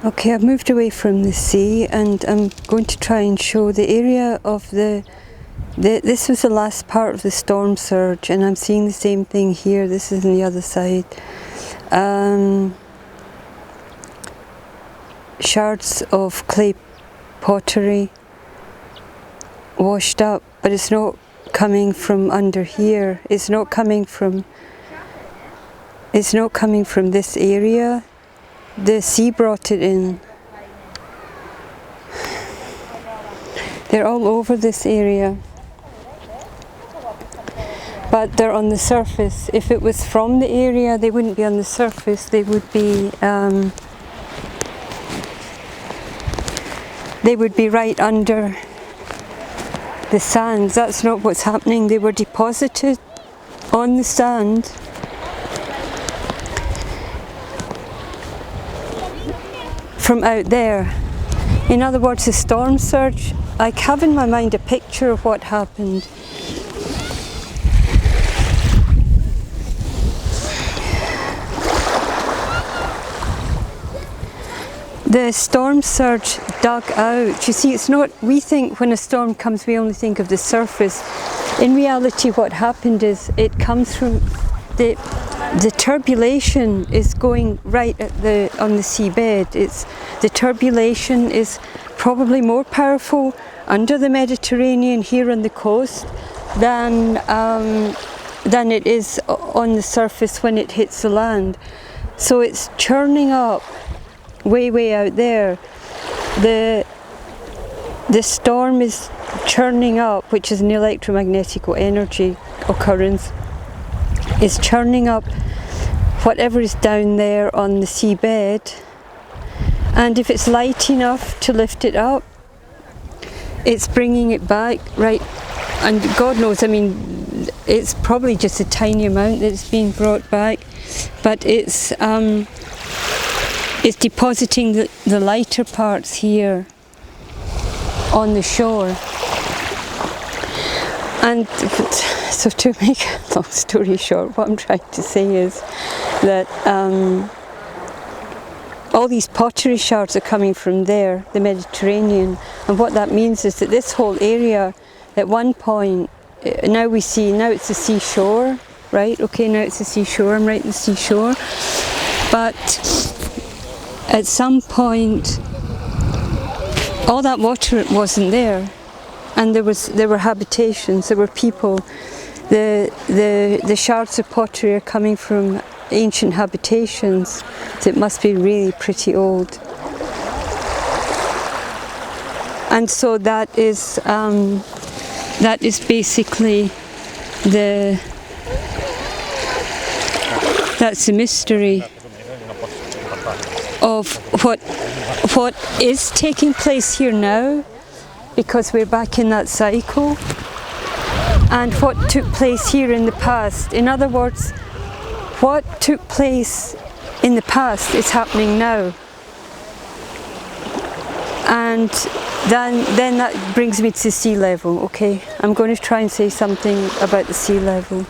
Okay, I've moved away from the sea and I'm going to try and show the area of this was the last part of the storm surge, and I'm seeing the same thing here. This is on the other side. Shards of clay pottery washed up, but it's not coming from under here. It's not coming from this area. The sea brought it in. They're all over this area, but they're on the surface. If it was from the area, they wouldn't be on the surface. They would be right under the sands. That's not what's happening. They were deposited on the sand from out there. In other words, the storm surge, I have in my mind a picture of what happened. The storm surge dug out. You see, it's not, we think when a storm comes, we only think of the surface. In reality, what happened is it comes through the turbulation is going right at on the seabed. The turbulation is probably more powerful under the Mediterranean here on the coast than it is on the surface when it hits the land. So it's churning up way out there. The storm is churning up, which is an electromagnetic energy occurrence, is churning up whatever is down there on the seabed, and if it's light enough to lift it up, it's bringing it back, right? And God knows, I mean, it's probably just a tiny amount that's being brought back, but it's depositing the lighter parts here on the shore. And so, to make a long story short, what I'm trying to say is that all these pottery shards are coming from there, the Mediterranean, and what that means is that this whole area, at one point, now it's the seashore, right? Okay, now it's the seashore, I'm right in the seashore, but at some point all that water wasn't there, and there were habitations, there were people. The shards of pottery are coming from ancient habitations that must be really pretty old, and so that's basically that's the mystery of what is taking place here now, because we're back in that cycle, and what took place here in the past. In other words, what took place in the past is happening now. And then that brings me to sea level. Okay, I'm going to try and say something about the sea level.